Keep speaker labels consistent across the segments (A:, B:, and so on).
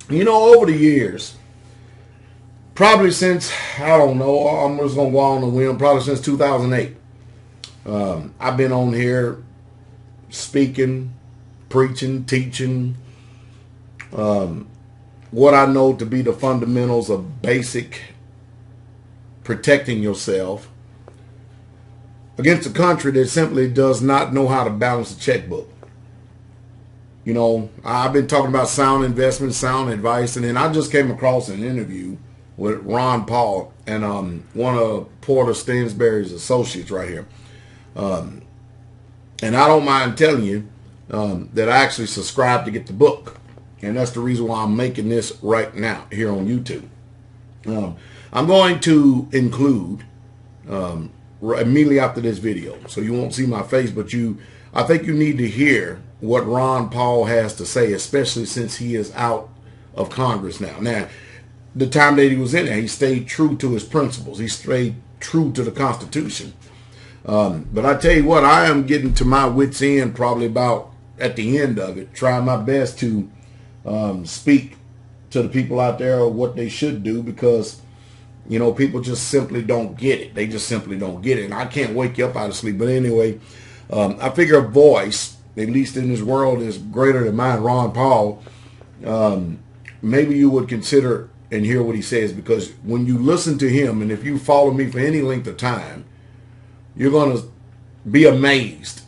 A: You know, over the years, probably since, I don't know, I'm just going to go on the whim, probably since 2008, I've been on here speaking, preaching, teaching, what I know to be the fundamentals of basic protecting yourself against a country that simply does not know how to balance a checkbook. You know, I've been talking about sound investment, sound advice, and then I just came across an interview with Ron Paul and one of Paul Stansberry's associates right here. And I don't mind telling you that I actually subscribed to get the book. And that's the reason why I'm making this right now here on YouTube. I'm going to include immediately after this video, so you won't see my face, but I think you need to hear what Ron Paul has to say, especially since he is out of Congress now. Now, the time that he was in there, he stayed true to his principles. He stayed true to the Constitution. But I tell you what, I am getting to my wit's end probably about at the end of it, trying my best to speak to the people out there of what they should do, because, you know, people just simply don't get it. They just simply don't get it. And I can't wake you up out of sleep. But anyway, I figure a voice, at least in this world, is greater than mine, Ron Paul. Maybe you would consider and hear what he says, because when you listen to him, and if you follow me for any length of time, you're going to be amazed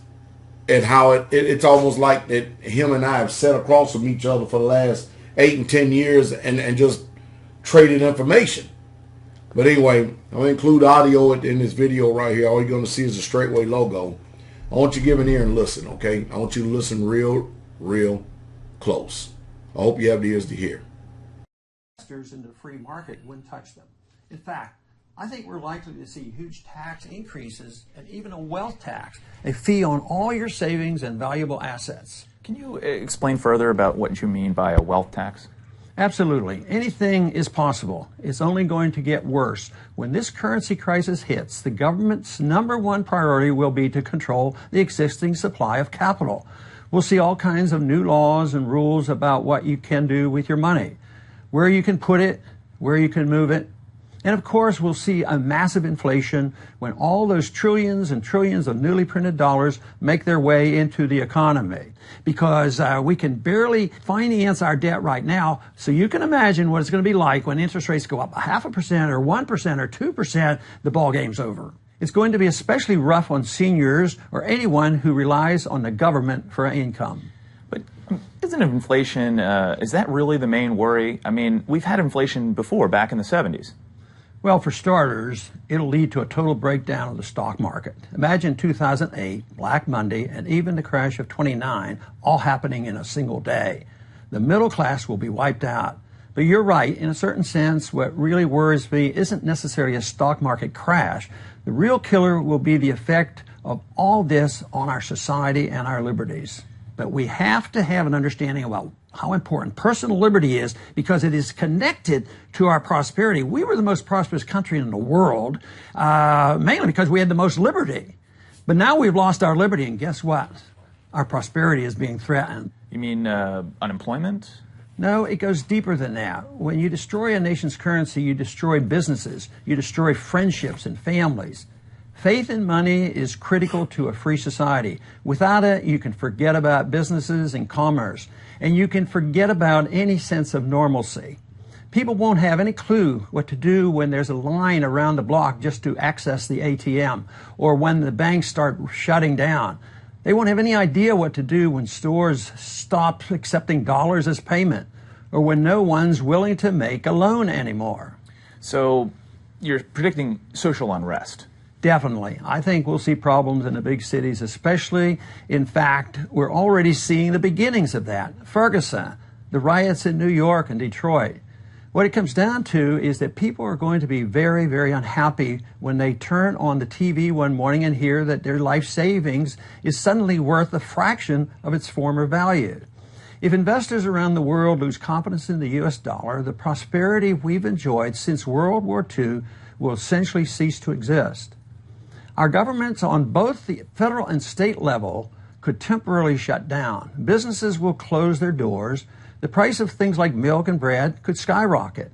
A: at how it's almost like that him and I have sat across from each other for the last 8 and 10 years and just traded information. But anyway, I'll include audio in this video right here. All you're going to see is a Straightway logo. I want you to give an ear and listen, okay? I want you to listen real close. I hope you have the ears to hear.
B: Investors in the free market wouldn't touch them. In fact, I think we're likely to see huge tax increases and even a wealth tax, a fee on all your savings and valuable assets.
C: Can you explain further about what you mean by a wealth tax?
B: Absolutely. Anything is possible. It's only going to get worse. When this currency crisis hits, the government's #1 priority will be to control the existing supply of capital. We'll see all kinds of new laws and rules about what you can do with your money, where you can put it, where you can move it. And of course, we'll see a massive inflation when all those trillions and trillions of newly printed dollars make their way into the economy, because we can barely finance our debt right now. So you can imagine what it's going to be like when interest rates go up 0.5% or 1% or 2%, the ball game's over. It's going to be especially rough on seniors or anyone who relies on the government for income.
C: But isn't inflation, is that really the main worry? I mean, we've had inflation before, back in the 70s.
B: Well, for starters, it'll lead to a total breakdown of the stock market. Imagine 2008, Black Monday, and even the crash of '29 all happening in a single day. The middle class will be wiped out. But you're right, in a certain sense, what really worries me isn't necessarily a stock market crash. The real killer will be the effect of all this on our society and our liberties. But we have to have an understanding about how important personal liberty is, because it is connected to our prosperity. We were the most prosperous country in the world, mainly because we had the most liberty. But now we've lost our liberty, and guess what? Our prosperity is being threatened.
C: You mean unemployment?
B: No, it goes deeper than that. When you destroy a nation's currency, you destroy businesses, you destroy friendships and families. Faith in money is critical to a free society. Without it, you can forget about businesses and commerce, and you can forget about any sense of normalcy. People won't have any clue what to do when there's a line around the block just to access the ATM, or when the banks start shutting down. They won't have any idea what to do when stores stop accepting dollars as payment, or when no one's willing to make a loan anymore.
C: So you're predicting social unrest?
B: Definitely. I think we'll see problems in the big cities especially. In fact, we're already seeing the beginnings of that. Ferguson, the riots in New York and Detroit. What it comes down to is that people are going to be very, very unhappy when they turn on the TV one morning and hear that their life savings is suddenly worth a fraction of its former value. If investors around the world lose confidence in the U.S. dollar, the prosperity we've enjoyed since World War II will essentially cease to exist. Our governments on both the federal and state level could temporarily shut down. Businesses will close their doors. The price of things like milk and bread could skyrocket.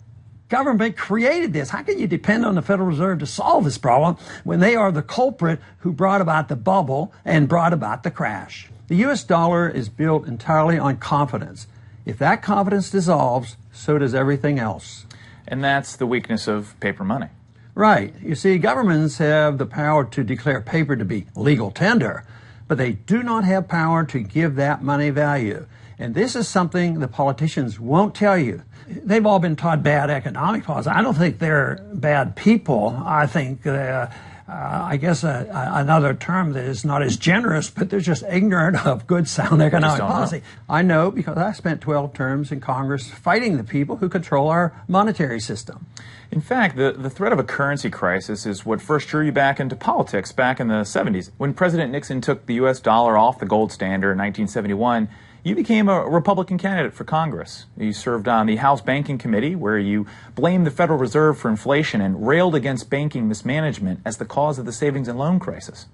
B: Government created this. How can you depend on the Federal Reserve to solve this problem when they are the culprit who brought about the bubble and brought about the crash? The U.S. dollar is built entirely on confidence. If that confidence dissolves, so does everything else.
C: And that's the weakness of paper money.
B: Right. You see, governments have the power to declare paper to be legal tender, but they do not have power to give that money value. And this is something the politicians won't tell you. They've all been taught bad economic policy. I don't think they're bad people. I think, I guess another term that is not as generous, but they're just ignorant of good, sound economic policy. I know because I spent 12 terms in Congress fighting the people who control our monetary system.
C: In fact, the threat of a currency crisis is what first drew you back into politics back in the 70s. When President Nixon took the U.S. dollar off the gold standard in 1971, you became a Republican candidate for Congress. You served on the House Banking Committee, where you blamed the Federal Reserve for inflation and railed against banking mismanagement as the cause of the savings and loan crisis.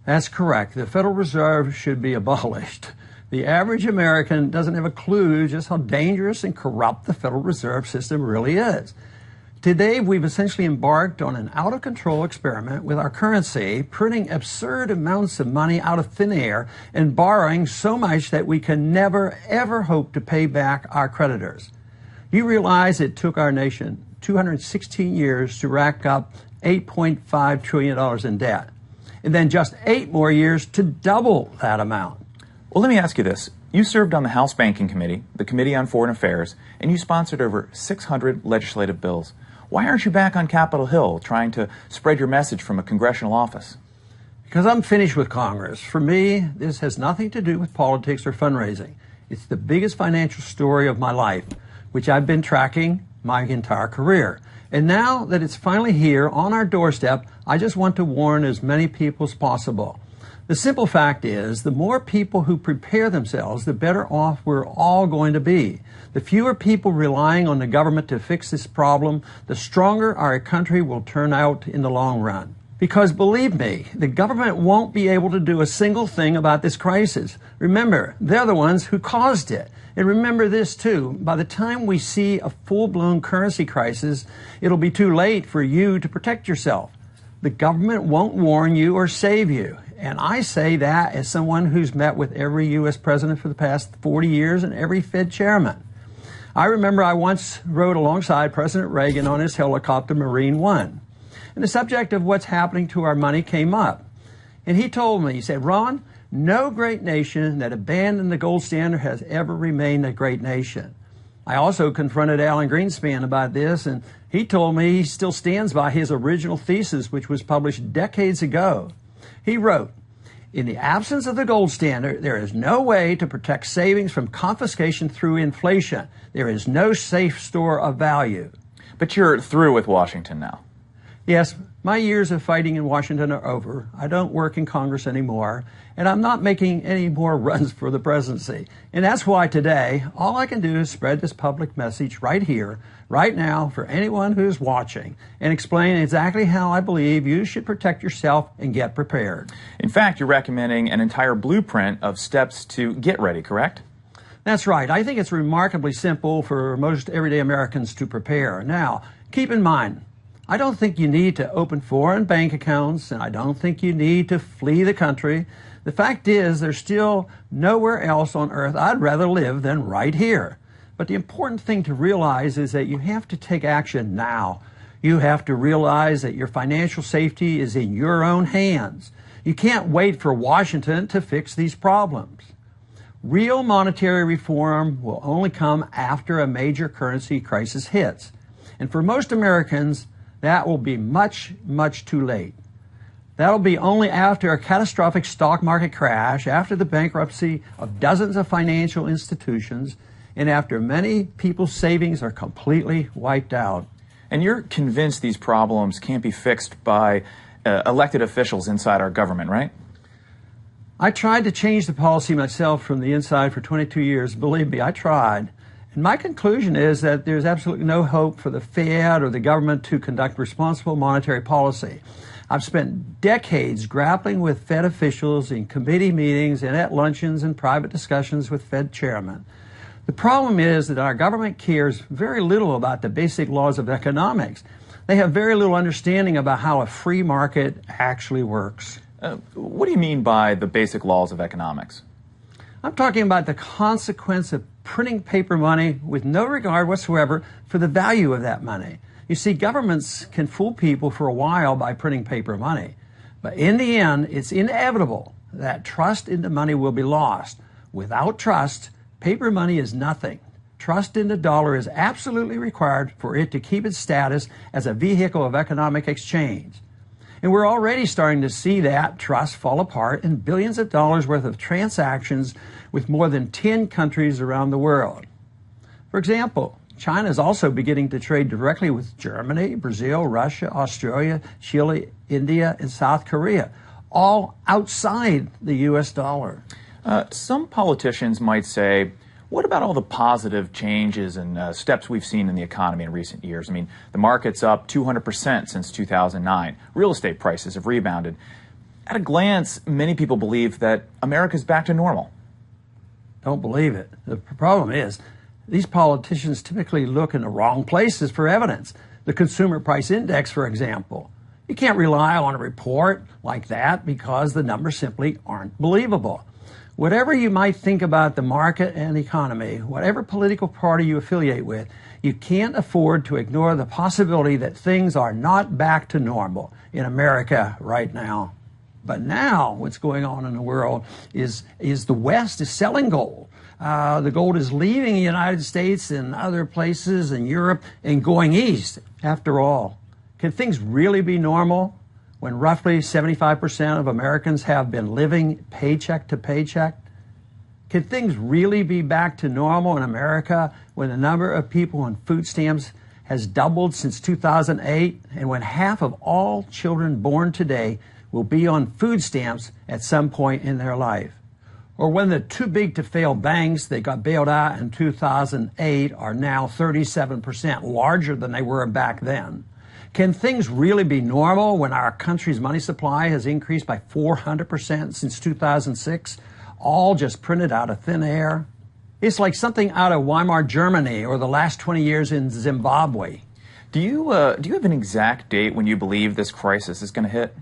B: That's correct. The Federal Reserve should be abolished. The average American doesn't have a clue just how dangerous and corrupt the Federal Reserve System really is. Today, we've essentially embarked on an out-of-control experiment with our currency, printing absurd amounts of money out of thin air and borrowing so much that we can never, ever hope to pay back our creditors. You realize it took our nation 216 years to rack up $8.5 trillion in debt, and then just 8 more years to double that amount.
C: Well, let me ask you this. You served on the House Banking Committee, the Committee on Foreign Affairs, and you sponsored over 600 legislative bills. Why aren't you back on Capitol Hill trying to spread your message from a congressional office?
B: Because I'm finished with Congress. For me, this has nothing to do with politics or fundraising. It's the biggest financial story of my life, which I've been tracking my entire career. And now that it's finally here on our doorstep, I just want to warn as many people as possible. The simple fact is, the more people who prepare themselves, the better off we're all going to be. The fewer people relying on the government to fix this problem, the stronger our country will turn out in the long run. Because believe me, the government won't be able to do a single thing about this crisis. Remember, they're the ones who caused it. And remember this too, by the time we see a full-blown currency crisis, it'll be too late for you to protect yourself. The government won't warn you or save you. And I say that as someone who's met with every U.S. president for the past 40 years and every Fed chairman. I remember I once rode alongside President Reagan on his helicopter Marine One. And the subject of what's happening to our money came up. And he told me, he said, Ron, no great nation that abandoned the gold standard has ever remained a great nation. I also confronted Alan Greenspan about this, and he told me he still stands by his original thesis, which was published decades ago. He wrote, in the absence of the gold standard, there is no way to protect savings from confiscation through inflation. There is no safe store of value.
C: But you're through with Washington now.
B: Yes, my years of fighting in Washington are over. I don't work in Congress anymore, and I'm not making any more runs for the presidency. And that's why today, all I can do is spread this public message right here, right now, for anyone who's watching, and explain exactly how I believe you should protect yourself and get prepared.
C: In fact, you're recommending an entire blueprint of steps to get ready, correct?
B: That's right. I think it's remarkably simple for most everyday Americans to prepare. Now, keep in mind, I don't think you need to open foreign bank accounts, and I don't think you need to flee the country. The fact is, there's still nowhere else on earth I'd rather live than right here. But the important thing to realize is that you have to take action now. You have to realize that your financial safety is in your own hands. You can't wait for Washington to fix these problems. Real monetary reform will only come after a major currency crisis hits. And for most Americans, that will be much, much too late. That'll be only after a catastrophic stock market crash, after the bankruptcy of dozens of financial institutions, and after many people's savings are completely wiped out.
C: And you're convinced these problems can't be fixed by elected officials inside our government, right?
B: I tried to change the policy myself from the inside for 22 years. Believe me, I tried. And my conclusion is that there's absolutely no hope for the Fed or the government to conduct responsible monetary policy. I've spent decades grappling with Fed officials in committee meetings and at luncheons and private discussions with Fed chairmen. The problem is that our government cares very little about the basic laws of economics. They have very little understanding about how a free market actually works.
C: What do you mean by the basic laws of economics?
B: I'm talking about the consequence of printing paper money with no regard whatsoever for the value of that money. You see, governments can fool people for a while by printing paper money, but in the end, it's inevitable that trust in the money will be lost. Without trust, paper money is nothing. Trust in the dollar is absolutely required for it to keep its status as a vehicle of economic exchange. And we're already starting to see that trust fall apart in billions of dollars worth of transactions with more than 10 countries around the world. For example, China is also beginning to trade directly with Germany, Brazil, Russia, Australia, Chile, India, and South Korea, all outside the U.S. dollar.
C: Some politicians might say, what about all the positive changes and steps we've seen in the economy in recent years? I mean, the market's up 200% since 2009. Real estate prices have rebounded. At a glance, many people believe that America's back to normal.
B: Don't believe it. The problem is, these politicians typically look in the wrong places for evidence. The Consumer Price Index, for example. You can't rely on a report like that because the numbers simply aren't believable. Whatever you might think about the market and economy, whatever political party you affiliate with, you can't afford to ignore the possibility that things are not back to normal in America right now. But now what's going on in the world is the West is selling gold. The gold is leaving the United States and other places in Europe and going east. After all, can things really be normal when roughly 75% of Americans have been living paycheck to paycheck? Can things really be back to normal in America when the number of people on food stamps has doubled since 2008 and when half of all children born today will be on food stamps at some point in their life? Or when the too big to fail banks that got bailed out in 2008 are now 37% larger than they were back then? Can things really be normal when our country's money supply has increased by 400% since 2006, all just printed out of thin air? It's like something out of Weimar Germany or the last 20 years in Zimbabwe.
C: Do you have an exact date when you believe this crisis is going to hit?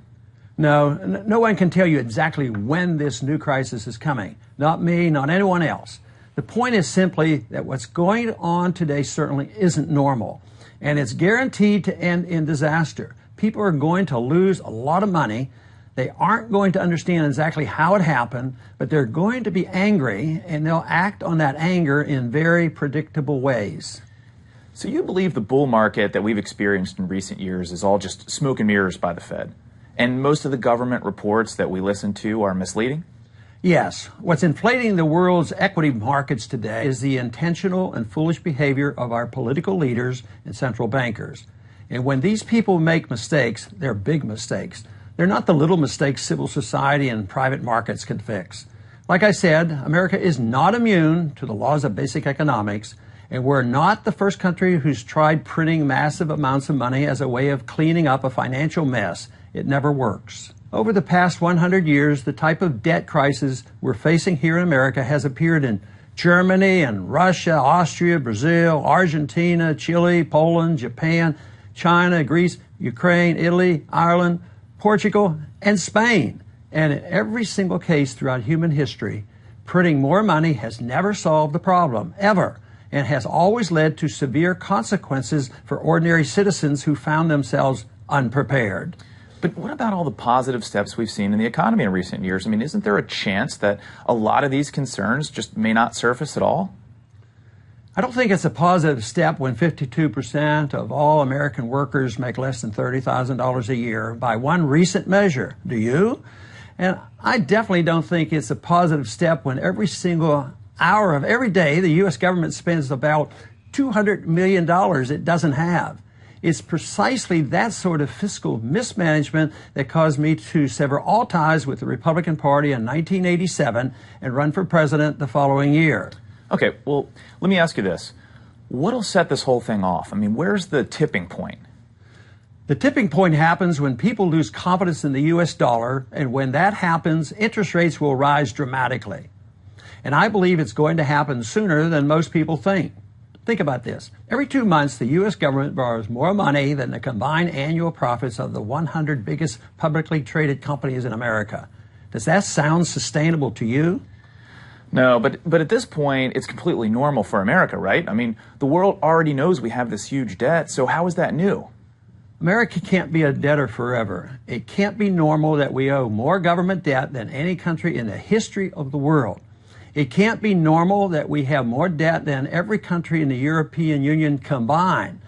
B: No one can tell you exactly when this new crisis is coming. Not me, not anyone else. The point is simply that what's going on today certainly isn't normal. And it's guaranteed to end in disaster. People are going to lose a lot of money. They aren't going to understand exactly how it happened, but they're going to be angry, and they'll act on that anger in very predictable ways.
C: So you believe the bull market that we've experienced in recent years is all just smoke and mirrors by the Fed? And most of the government reports that we listen to are misleading?
B: Yes. What's inflating the world's equity markets today is the intentional and foolish behavior of our political leaders and central bankers. And when these people make mistakes, they're big mistakes. They're not the little mistakes civil society and private markets can fix. Like I said, America is not immune to the laws of basic economics, and we're not the first country who's tried printing massive amounts of money as a way of cleaning up a financial mess. It never works. Over the past 100 years, the type of debt crisis we're facing here in America has appeared in Germany and Russia, Austria, Brazil, Argentina, Chile, Poland, Japan, China, Greece, Ukraine, Italy, Ireland, Portugal, and Spain. And in every single case throughout human history, printing more money has never solved the problem, ever, and has always led to severe consequences for ordinary citizens who found themselves unprepared.
C: But what about all the positive steps we've seen in the economy in recent years? I mean, isn't there a chance that a lot of these concerns just may not surface at all?
B: I don't think it's a positive step when 52% of all American workers make less than $30,000 a year by one recent measure. Do you? And I definitely don't think it's a positive step when every single hour of every day the U.S. government spends about $200 million it doesn't have. It's precisely that sort of fiscal mismanagement that caused me to sever all ties with the Republican Party in 1987 and run for president the following year.
C: Okay, well, let me ask you this. What'll set this whole thing off? I mean, where's the tipping point?
B: The tipping point happens when people lose confidence in the U.S. dollar, and when that happens, interest rates will rise dramatically. And I believe it's going to happen sooner than most people think. Think about this. Every 2 months, the U.S. government borrows more money than the combined annual profits of the 100 biggest publicly traded companies in America. Does that sound sustainable to you?
C: No, but at this point, it's completely normal for America, right? I mean, the world already knows we have this huge debt, so how is that new?
B: America can't be a debtor forever. It can't be normal that we owe more government debt than any country in the history of the world. It can't be normal that we have more debt than every country in the European Union combined.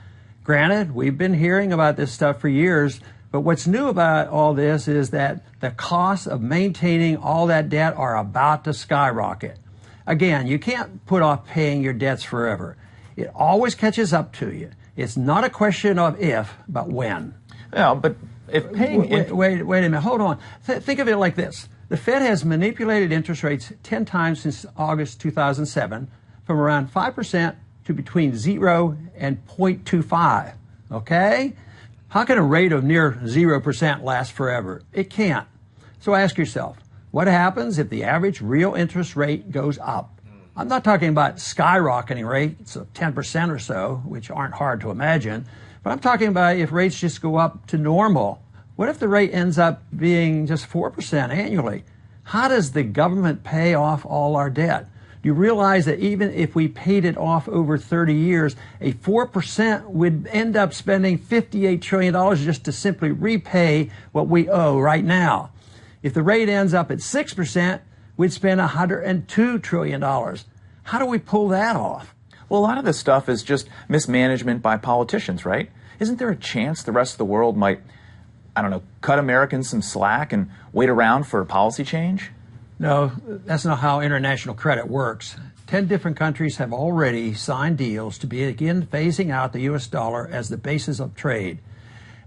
B: Granted, we've been hearing about this stuff for years, but what's new about all this is that the costs of maintaining all that debt are about to skyrocket. Again, you can't put off paying your debts forever. It always catches up to you. It's not a question of if, but when.
C: Yeah, but if paying...
B: Wait a minute, hold on. Think of it like this. The Fed has manipulated interest rates 10 times since August 2007, from around 5% to between 0 and 0.25, okay? How can a rate of near 0% last forever? It can't. So ask yourself, what happens if the average real interest rate goes up? I'm not talking about skyrocketing rates of 10% or so, which aren't hard to imagine, but I'm talking about if rates just go up to normal. What if the rate ends up being just 4% annually? How does the government pay off all our debt? Do you realize that even if we paid it off over 30 years, a 4% would end up spending $58 trillion just to simply repay what we owe right now? If the rate ends up at 6%, we'd spend $102 trillion. How do we pull that off?
C: Well, a lot of this stuff is just mismanagement by politicians, right? Isn't there a chance the rest of the world might, I don't know, cut Americans some slack and wait around for policy change?
B: No, that's not how international credit works. 10 different countries have already signed deals to begin phasing out the U.S. dollar as the basis of trade.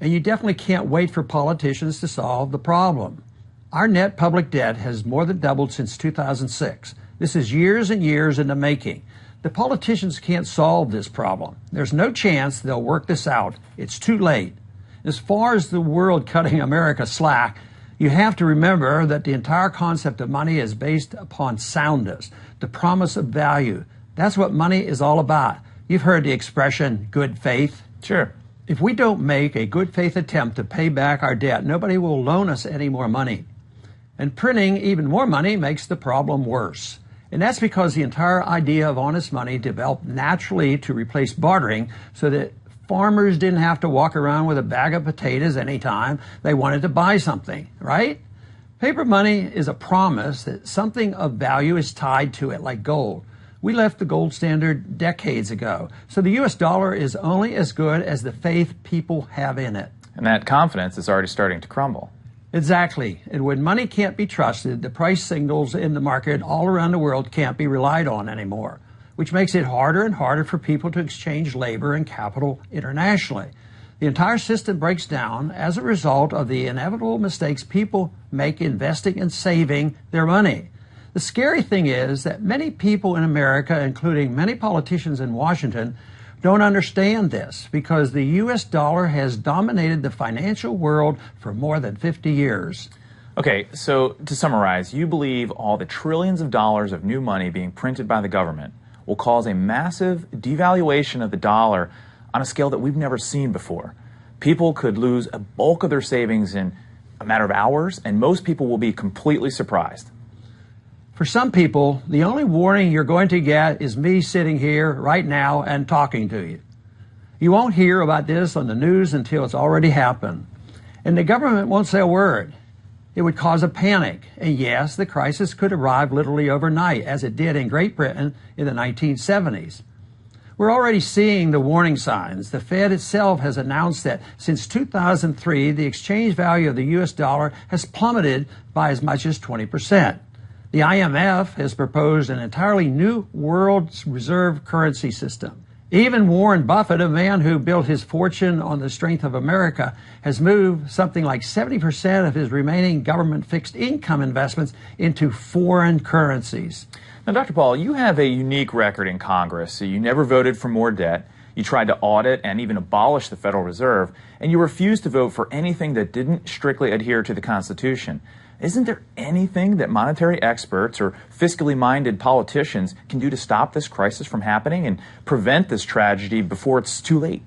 B: And you definitely can't wait for politicians to solve the problem. Our net public debt has more than doubled since 2006. This is years and years in the making. The politicians can't solve this problem. There's no chance they'll work this out. It's too late. As far as the world cutting America slack, you have to remember that the entire concept of money is based upon soundness, the promise of value. That's what money is all about. You've heard the expression, good faith.
C: Sure.
B: If we don't make a good faith attempt to pay back our debt, nobody will loan us any more money. And printing even more money makes the problem worse. And that's because the entire idea of honest money developed naturally to replace bartering so that farmers didn't have to walk around with a bag of potatoes anytime they wanted to buy something, right? Paper money is a promise that something of value is tied to it, like gold. We left the gold standard decades ago, so the U.S. dollar is only as good as the faith people have in it.
C: And that confidence is already starting to crumble.
B: Exactly. And when money can't be trusted, the price signals in the market all around the world can't be relied on anymore, which makes it harder and harder for people to exchange labor and capital internationally. The entire system breaks down as a result of the inevitable mistakes people make investing and saving their money. The scary thing is that many people in America, including many politicians in Washington, don't understand this because the U.S. dollar has dominated the financial world for more than 50 years.
C: Okay, so to summarize, you believe all the trillions of dollars of new money being printed by the government will cause a massive devaluation of the dollar on a scale that we've never seen before. People could lose a bulk of their savings in a matter of hours, and most people will be completely surprised.
B: For some people, the only warning you're going to get is me sitting here right now and talking to you. You won't hear about this on the news until it's already happened. And the government won't say a word. It would cause a panic. And yes, the crisis could arrive literally overnight, as it did in Great Britain in the 1970s. We're already seeing the warning signs. The Fed itself has announced that since 2003, the exchange value of the U.S. dollar has plummeted by as much as 20%. The IMF has proposed an entirely new world reserve currency system. Even Warren Buffett, a man who built his fortune on the strength of America, has moved something like 70% of his remaining government fixed income investments into foreign currencies.
C: Now, Dr. Paul, you have a unique record in Congress. So you never voted for more debt. You tried to audit and even abolish the Federal Reserve, and you refused to vote for anything that didn't strictly adhere to the Constitution. Isn't there anything that monetary experts or fiscally minded politicians can do to stop this crisis from happening and prevent this tragedy before it's too late?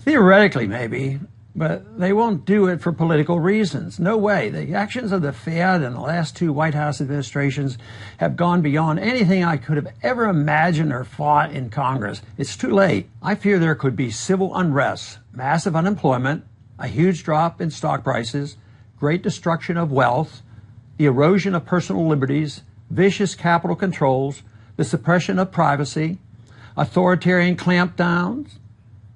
B: Theoretically, maybe, but they won't do it for political reasons. No way. The actions of the Fed and the last two White House administrations have gone beyond anything I could have ever imagined or fought in Congress. It's too late. I fear there could be civil unrest, massive unemployment, a huge drop in stock prices, great destruction of wealth, the erosion of personal liberties, vicious capital controls, the suppression of privacy, authoritarian clampdowns,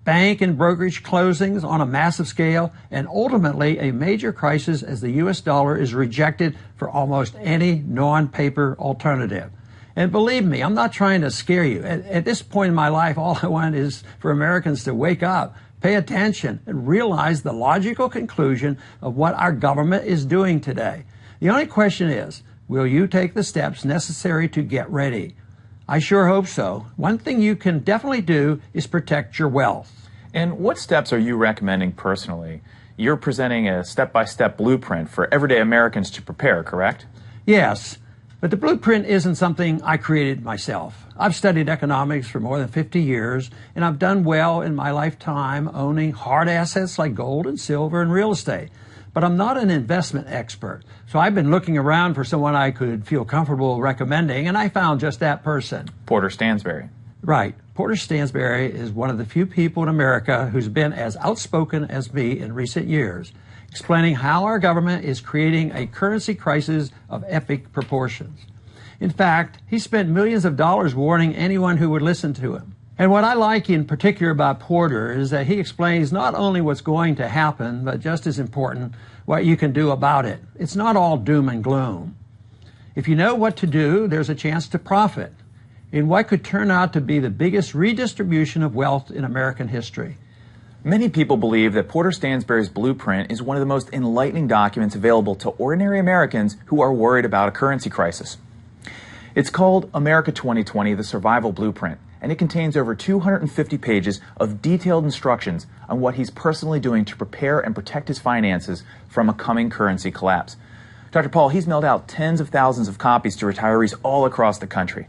B: bank and brokerage closings on a massive scale, and ultimately a major crisis as the U.S. dollar is rejected for almost any non-paper alternative. And believe me, I'm not trying to scare you. At this point in my life, all I want is for Americans to wake up, pay attention, and realize the logical conclusion of what our government is doing today. The only question is, will you take the steps necessary to get ready? I sure hope so. One thing you can definitely do is protect your wealth.
C: And what steps are you recommending personally? You're presenting a step-by-step blueprint for everyday Americans to prepare, correct?
B: Yes, but the blueprint isn't something I created myself. I've studied economics for more than 50 years, and I've done well in my lifetime owning hard assets like gold and silver and real estate. But I'm not an investment expert, so I've been looking around for someone I could feel comfortable recommending, and I found just that person.
C: Porter Stansberry.
B: Right. Porter Stansberry is one of the few people in America who's been as outspoken as me in recent years, explaining how our government is creating a currency crisis of epic proportions. In fact, he spent millions of dollars warning anyone who would listen to him. And what I like in particular about Porter is that he explains not only what's going to happen, but just as important, what you can do about it. It's not all doom and gloom. If you know what to do, there's a chance to profit in what could turn out to be the biggest redistribution of wealth in American history.
C: Many people believe that Porter Stansberry's blueprint is one of the most enlightening documents available to ordinary Americans who are worried about a currency crisis. It's called America 2020, the Survival Blueprint, and it contains over 250 pages of detailed instructions on what he's personally doing to prepare and protect his finances from a coming currency collapse. Dr. Paul, he's mailed out tens of thousands of copies to retirees all across the country.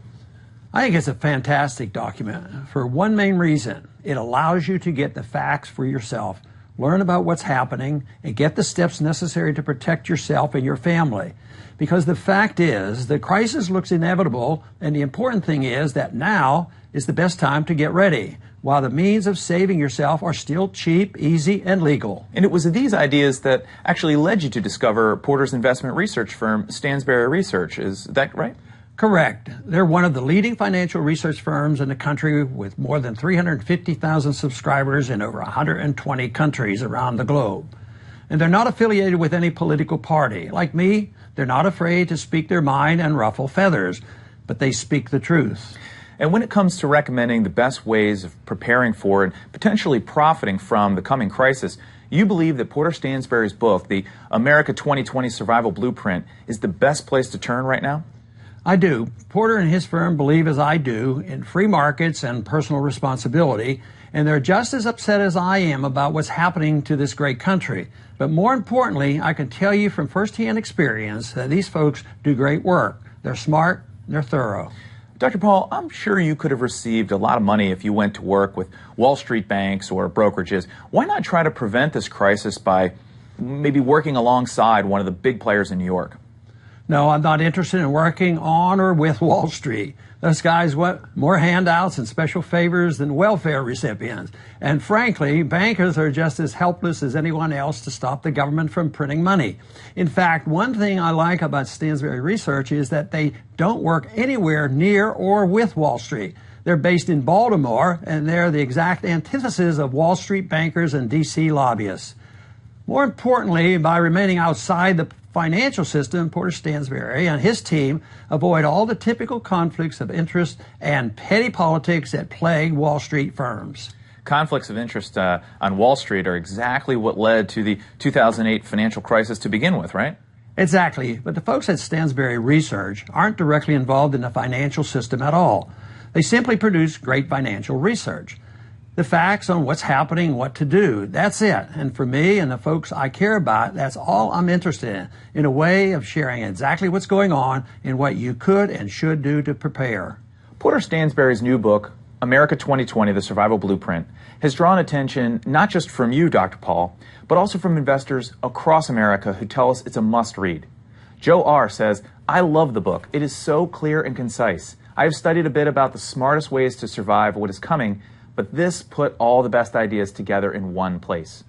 B: I think it's a fantastic document for one main reason. It allows you to get the facts for yourself, learn about what's happening, and get the steps necessary to protect yourself and your family. Because the fact is, the crisis looks inevitable, and the important thing is that now is the best time to get ready, while the means of saving yourself are still cheap, easy, and legal.
C: And it was these ideas that actually led you to discover Porter's investment research firm, Stansberry Research. Is that right?
B: Correct. They're one of the leading financial research firms in the country with more than 350,000 subscribers in over 120 countries around the globe. And they're not affiliated with any political party. Like me, they're not afraid to speak their mind and ruffle feathers, but they speak the truth.
C: And when it comes to recommending the best ways of preparing for and potentially profiting from the coming crisis, you believe that Porter Stansberry's book, the America 2020 Survival Blueprint, is the best place to turn right now?
B: I do. Porter and his firm believe, as I do, in free markets and personal responsibility, and they're just as upset as I am about what's happening to this great country. But more importantly, I can tell you from firsthand experience that these folks do great work. They're smart, and they're thorough.
C: Dr. Paul, I'm sure you could have received a lot of money if you went to work with Wall Street banks or brokerages. Why not try to prevent this crisis by maybe working alongside one of the big players in New York?
B: No, I'm not interested in working on or with Wall Street. Those guys want more handouts and special favors than welfare recipients. And frankly, bankers are just as helpless as anyone else to stop the government from printing money. In fact, one thing I like about Stansberry Research is that they don't work anywhere near or with Wall Street. They're based in Baltimore, and they're the exact antithesis of Wall Street bankers and D.C. lobbyists. More importantly, by remaining outside the financial system, Porter Stansberry and his team avoid all the typical conflicts of interest and petty politics that plague Wall Street firms.
C: Conflicts of interest on Wall Street are exactly what led to the 2008 financial crisis to begin with, right?
B: Exactly, but the folks at Stansberry Research aren't directly involved in the financial system at all. They simply produce great financial research. The facts on what's happening, what to do. That's it. And for me and the folks I care about, that's all I'm interested in a way of sharing exactly what's going on and what you could and should do to prepare.
C: Porter Stansberry's new book, America 2020, The Survival Blueprint, has drawn attention not just from you, Dr. Paul, but also from investors across America who tell us it's a must-read. Joe R. says, I love the book. It is so clear and concise. I have studied a bit about the smartest ways to survive what is coming, but this put all the best ideas together in one place.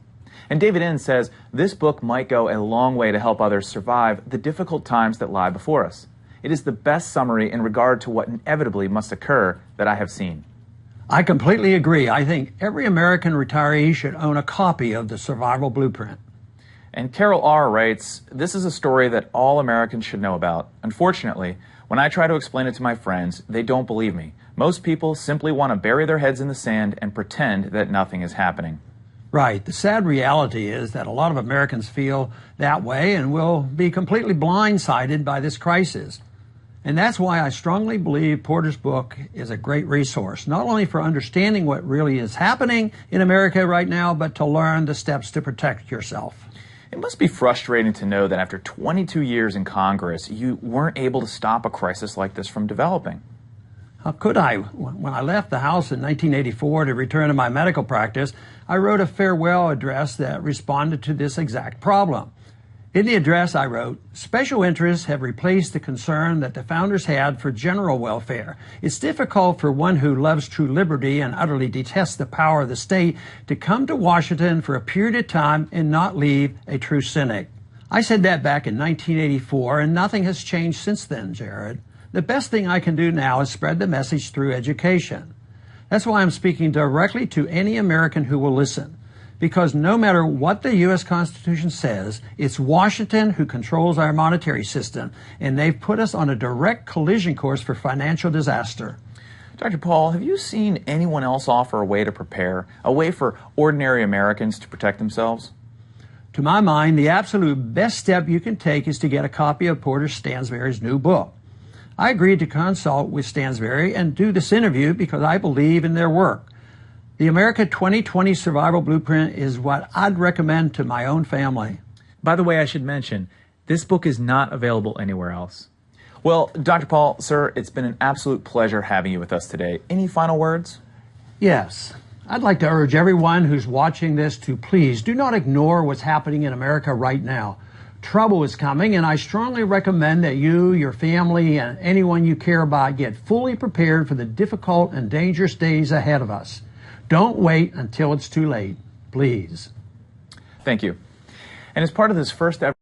C: And David N. says, this book might go a long way to help others survive the difficult times that lie before us. It is the best summary in regard to what inevitably must occur that I have seen.
B: I completely agree. I think every American retiree should own a copy of the Survival Blueprint.
C: And Carol R. writes, this is a story that all Americans should know about. Unfortunately, when I try to explain it to my friends, they don't believe me. Most people simply want to bury their heads in the sand and pretend that nothing is happening.
B: Right. The sad reality is that a lot of Americans feel that way and will be completely blindsided by this crisis. And that's why I strongly believe Porter's book is a great resource, not only for understanding what really is happening in America right now, but to learn the steps to protect yourself.
C: It must be frustrating to know that after 22 years in Congress, you weren't able to stop a crisis like this from developing.
B: How could I? When I left the House in 1984 to return to my medical practice, I wrote a farewell address that responded to this exact problem. In the address I wrote, special interests have replaced the concern that the founders had for general welfare. It's difficult for one who loves true liberty and utterly detests the power of the state to come to Washington for a period of time and not leave a true cynic. I said that back in 1984, and nothing has changed since then, Jared. The best thing I can do now is spread the message through education. That's why I'm speaking directly to any American who will listen. Because no matter what the U.S. Constitution says, it's Washington who controls our monetary system, and they've put us on a direct collision course for financial disaster.
C: Dr. Paul, have you seen anyone else offer a way to prepare, a way for ordinary Americans to protect themselves?
B: To my mind, the absolute best step you can take is to get a copy of Porter Stansberry's new book. I agreed to consult with Stansberry and do this interview because I believe in their work. The America 2020 Survival Blueprint is what I'd recommend to my own family.
D: By the way, I should mention, this book is not available anywhere else.
C: Well, Dr. Paul, sir, it's been an absolute pleasure having you with us today. Any final words?
B: Yes. I'd like to urge everyone who's watching this to please do not ignore what's happening in America right now. Trouble is coming, and I strongly recommend that you, your family, and anyone you care about get fully prepared for the difficult and dangerous days ahead of us. Don't wait until it's too late, please.
C: Thank you. And as part of this first ever